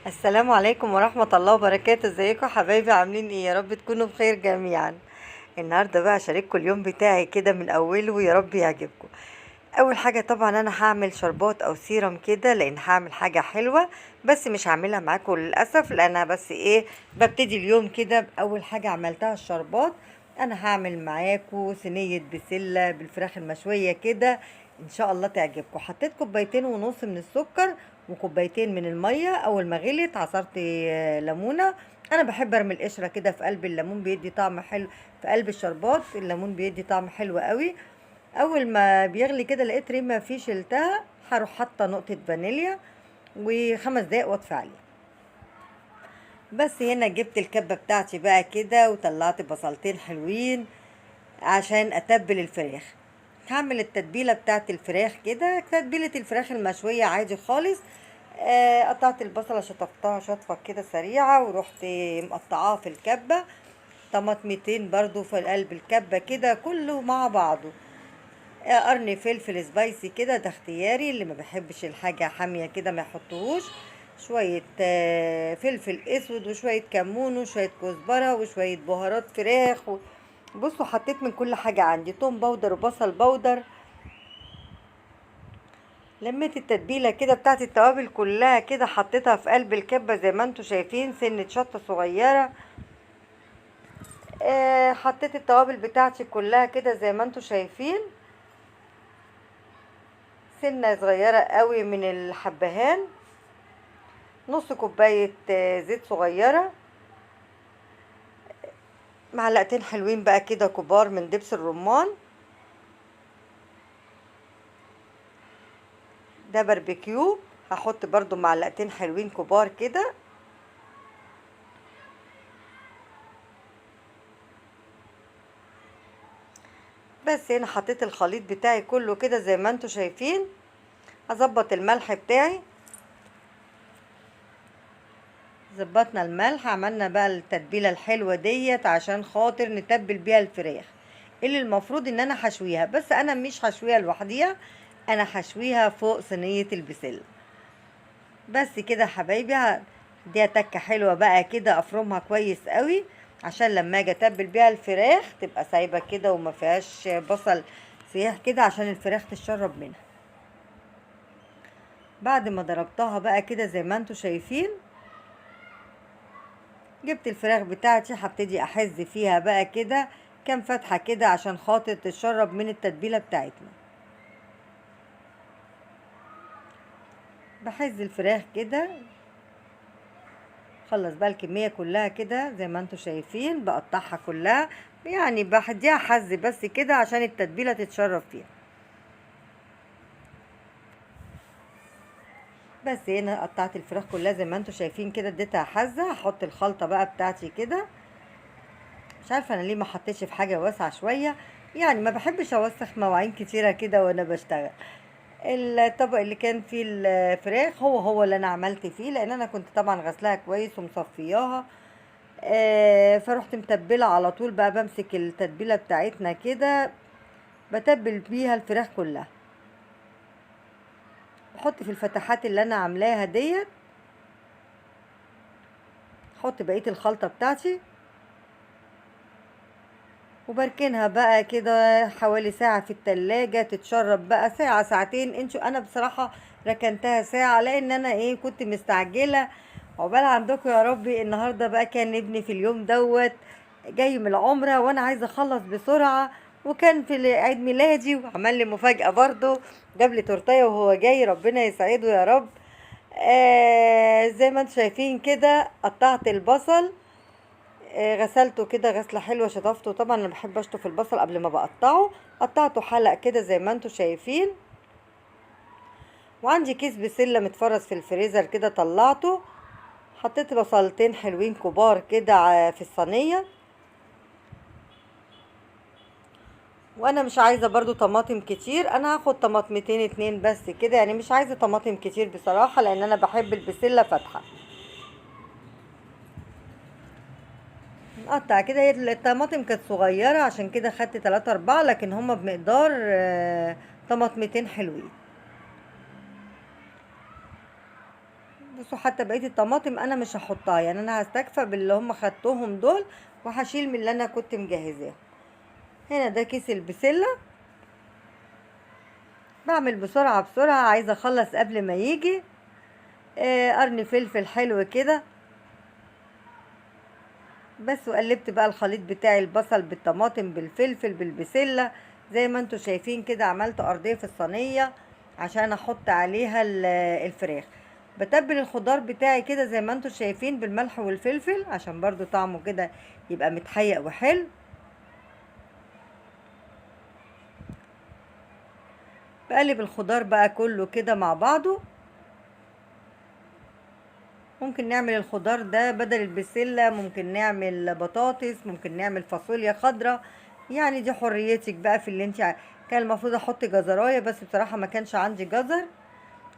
السلام عليكم ورحمة الله وبركاته. ازيكم حبايبي؟ عاملين ايه؟ يا رب تكونوا بخير جميعا. النهاردة بقى اشارككم اليوم بتاعي كده من اوله، ويا رب يعجبكم. اول حاجة طبعا انا هعمل شربات او سيرم كده، لان هعمل حاجة حلوة بس مش هعملها معاكم للاسف، لان انا بس ببتدي اليوم كده. باول حاجة عملتها الشربات. انا هعمل معاكم صينية بسلة بالفراخ المشوية كده، ان شاء الله تعجبكم. حطيت كوبايتين ونص من السكر وكوبايتين من المية. اول ما غليت عصرت ليمونة. انا بحب ارمي القشرة كده في قلب الليمون، بيدي طعم حلو. في قلب الشربات الليمون بيدي طعم حلو قوي. اول ما بيغلي كده لقيت ريمة فيه، شلتها. هروح حاطه نقطة فانيليا وخمس دقايق واطفي عليه. بس هنا جبت الكبة بتاعتي بقى كده، وطلعت بصلتين حلوين عشان اتبل الفراخ. هعمل التتبيلة بتاعت الفراخ كده، تتبيلة الفراخ المشوية عادي خالص. قطعت البصلة، شطفتها شطفة كده سريعة، ورحت مقطعاها في الكبة. طماطمتين برضو في قلب الكبة كده كله مع بعضه. قرن فلفل سبايسي كده، ده اختياري، اللي ما بيحبش الحاجة حامية كده ما يحطوهوش. شوية فلفل اسود، وشوية كمون، وشوية كزبرة، وشوية بهارات فراخ بصوا، حطيت من كل حاجة عندي، توم باودر وبصل باودر. لميت التتبيلة كده بتاعت التوابل كلها كده، حطيتها في قلب الكبة زي ما انتوا شايفين، سنة شطة صغيرة. حطيت التوابل بتاعتي كلها كده زي ما انتوا شايفين. سنة صغيرة قوي من الحبهان. نص كوباية زيت صغيرة. معلقتين حلوين بقى كده كبار من دبس الرمان. ده باربيكيو. هحط برضو معلقتين حلوين كبار كده. بس هنا حطيت الخليط بتاعي كله كده زي ما انتوا شايفين. هظبط الملح بتاعي. ظبطنا الملح، عملنا بقى التتبيله الحلوه ديت عشان خاطر نتبل بيها الفراخ، اللي المفروض ان انا حشويها، بس انا مش حشويها لوحديها، انا حشويها فوق صينيه البسله. بس كده يا حبايبي، دي تكه حلوه بقى كده، افرمها كويس قوي عشان لما اجي اتبل بيها الفراخ تبقى سايبه كده وما فيهاش بصل سياح كده، عشان الفراخ تشرب منها. بعد ما ضربتها بقى كده زي ما انتوا شايفين، جبت الفراخ بتاعتي، هبتدي احز فيها بقى كده كام فتحه كده عشان خاطر تشرب من التتبيله بتاعتنا. بحز الفراخ كده. خلص بقى الكميه كلها كده زي ما انتوا شايفين، بقطعها كلها، يعني بحديها حز بس كده عشان التتبيله تتشرب فيها. بس هنا قطعت الفراخ كلها زي ما انتوا شايفين كده، اديتها حزه. هحط الخلطه بقى بتاعتي كده. مش عارفه انا ليه ما حطيتش في حاجه واسعه شويه، يعني ما بحبش اوسخ مواعين كتيره كده وانا بشتغل. الطبق اللي كان فيه الفراخ هو اللي انا عملت فيه، لان انا كنت طبعا غسلاها كويس ومصفياها. فرحت متبله على طول بقى، بمسك التتبيله بتاعتنا كده، بتبل بيها الفراخ كلها. بحط في الفتحات اللي انا عاملاها ديت، احط بقيه الخلطه بتاعتي، وبركنها بقى كده حوالي ساعة في التلاجة تتشرب بقى، ساعة ساعتين. انا بصراحة ركنتها ساعة، لان انا كنت مستعجلة. عقبال عندكم يا ربي. النهاردة بقى كان ابني في اليوم دوت جاي من العمرة، وانا عايزة اخلص بسرعة، وكان في عيد ميلادي وعمل لي مفاجأة برضو، جاب لي تورتية وهو جاي، ربنا يسعده يا رب. زي ما انتم شايفين كده، قطعت البصل. غسلته كده غسله حلوه، شطفته طبعا، انا بحب اشطف البصل قبل ما بقطعه. قطعته حلق كده زي ما انتم شايفين. وعندي كيس بسله متفرز في الفريزر كده، طلعته. حطيت بصلتين حلوين كبار كده في الصينيه. وانا مش عايزه برضو طماطم كتير، انا هاخد طماطمتين اتنين بس كده، يعني مش عايزه طماطم كتير بصراحه، لان انا بحب البسله فاتحه. نقطع كده، هي الطماطم كانت صغيره عشان كده خدت 3 4، لكن هما بمقدار طماطمتين حلوين. بصوا حتى بقية الطماطم انا مش هحطها، يعني انا هستكفى باللي هم خدتهم دول وهشيل من اللي انا كنت مجهزاه. هنا ده كيس البسلة، بعمل بسرعة بسرعة، عايزة اخلص قبل ما يجي. قرن فلفل حلو كده بس، وقلبت بقى الخليط بتاعي، البصل بالطماطم بالفلفل بالبسلة زي ما انتوا شايفين كده. عملت ارضية في الصينية عشان احط عليها الفراخ. بتبل الخضار بتاعي كده زي ما انتوا شايفين بالملح والفلفل عشان برضو طعمه كده يبقى متحيق وحلو. بقلب الخضار بقى كله كده مع بعضه. ممكن نعمل الخضار ده بدل البسلة، ممكن نعمل بطاطس، ممكن نعمل فاصوليا خضراء، يعني دي حريتك بقى في اللي انت كان المفروض احط جزرايه بس بصراحة ما كانش عندي جزر.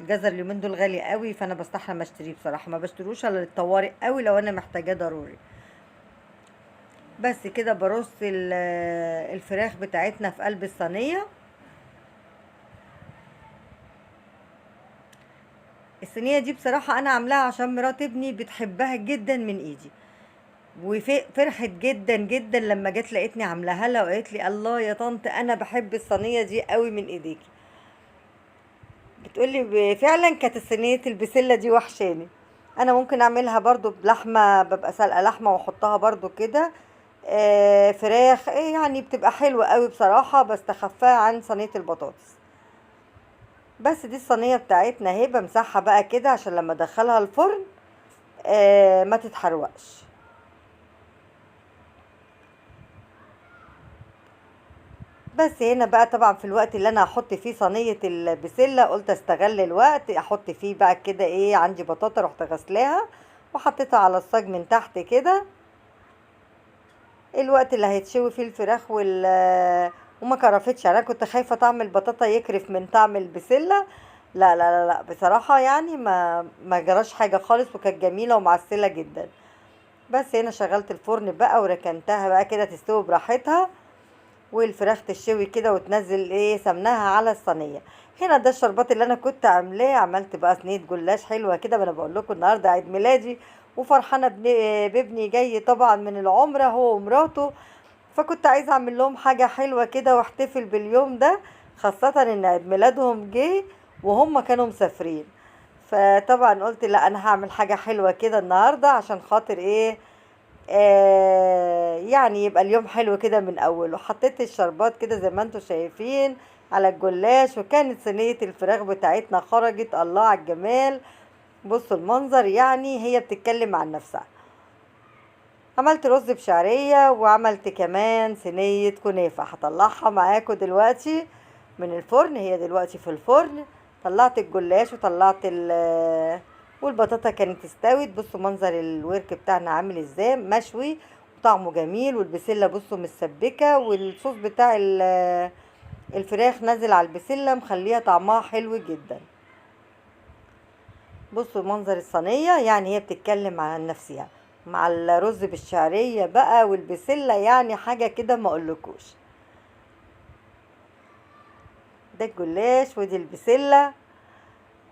الجزر اليومين دول غالي قوي، فانا بستحرم اشتريه بصراحة، ما بشتروش الا للطوارئ قوي لو انا محتاجاه ضروري. بس كده برص الفراخ بتاعتنا في قلب الصينية. الصينية دي بصراحة انا عاملاها عشان مرات ابني بتحبها جدا من ايدي، وفرحت جدا جدا لما جت لقيتني عاملاها لها، وقالت لي الله يا طنط انا بحب الصينيه دي قوي من ايديكي. بتقولي فعلا كانت صينيه البسله دي وحشاني. انا ممكن اعملها برضو بلحمه، ببقى سلقه لحمه واحطها برضو كده فراخ، يعني بتبقى حلوه قوي بصراحه، بس تخفاها عن صينيه البطاطس. بس دي الصينيه بتاعتنا اهي، بمسحها بقى كده عشان لما ادخلها الفرن ما تتحرقش. بس هنا بقى طبعا في الوقت اللي انا هحط فيه صينية البسلة قلت استغل الوقت احط فيه بقى كده عندي بطاطا رحت غسلاها وحطيتها على الصاج من تحت كده. الوقت اللي هيتشوي فيه الفراخ وما كرفتش، يعني انا كنت خايفة طعم البطاطا يكرف من طعم البسلة. لا لا لا لا بصراحة يعني ما جراش حاجة خالص، وكانت جميلة ومعسلة جدا. بس هنا شغلت الفرن بقى وركنتها بقى كده تستوي براحتها، والفراخ تشوي كده وتنزل سمنها على الصينيه. هنا ده الشربات اللي انا كنت عاملاه، عملت بقى صينيه جلاش حلوه كده. ما انا بقول لكم النهارده عيد ميلادي وفرحانه بابني جاي طبعا من العمره هو ومراته، فكنت عايزه اعمل لهم حاجه حلوه كده واحتفل باليوم ده، خاصه ان عيد ميلادهم جه وهم كانوا مسافرين. فطبعا قلت لا انا هعمل حاجه حلوه كده النهارده عشان خاطر يعني يبقى اليوم حلو كده من اوله. حطيت الشربات كده زي ما انتم شايفين على الجلاش، وكانت صينية الفراخ بتاعتنا خرجت الله على الجمال. بصوا المنظر، يعني هي بتتكلم عن نفسها. عملت رز بشعرية وعملت كمان صينية كنافة، هطلعها معاكم دلوقتي من الفرن، هي دلوقتي في الفرن. طلعت الجلاش وطلعت والبطاطا كانت استوت. بصوا منظر الورك بتاعنا عامل ازاي مشوي وطعمه جميل، والبسلة بصوا مسبكة، والصوص بتاع الفراخ نازل على البسلة مخليها طعمها حلو جدا. بصوا منظر الصينية، يعني هي بتتكلم عن نفسها مع الرز بالشعرية بقى والبسلة، يعني حاجة كده ما اقولكوش. ده الجلاش ودي البسلة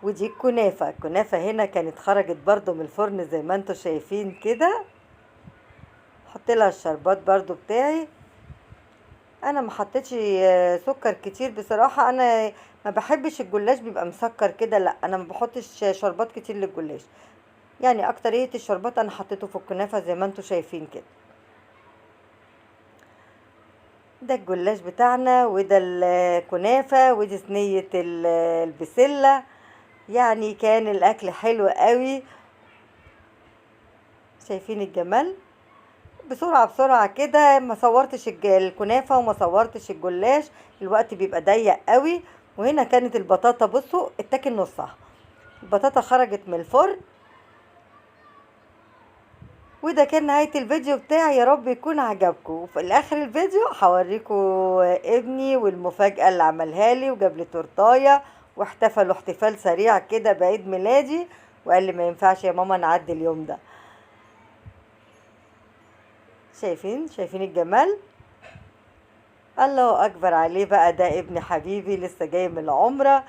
ودي الكنافة. الكنافة هنا كانت خرجت برضو من الفرن زي ما انتوا شايفين كده. حط لها الشربات برضو بتاعي. انا ما حطيتش سكر كتير بصراحة، انا ما بحبش الجلاش بيبقى مسكر كده، لا انا ما بحطش شربات كتير للجلاش، يعني اكترية الشربات انا حطيته في الكنافة زي ما انتوا شايفين كده. ده الجلاش بتاعنا وده الكنافة ودي صينية البسلة، يعني كان الاكل حلو قوي. شايفين الجمال؟ بسرعة بسرعة كده، ما صورتش الكنافة وما صورتش الجلاش، الوقت بيبقى ضيق قوي. وهنا كانت البطاطا بصوا اتاكل نصها، البطاطا خرجت من الفرن. وده كان نهاية الفيديو بتاعي، يا رب يكون عجبكم. وفي الاخر الفيديو هوريكم ابني والمفاجأة اللي عملها لي، وجاب لي تورتايه واحتفلوا احتفال سريع كده بعيد ميلادي، وقال لي ما ينفعش يا ماما نعدي اليوم ده. شايفين الجمال؟ الله اكبر عليه بقى، ده ابن حبيبي لسه جاي من العمرة.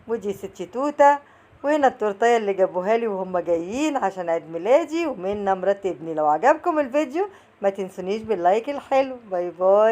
ودي ست توتة وهنا التورتيه اللي جابوها لي وهم جايين عشان عيد ميلادي، ومنى مرات ابني. لو عجبكم الفيديو ما تنسونيش باللايك الحلو. باي باي.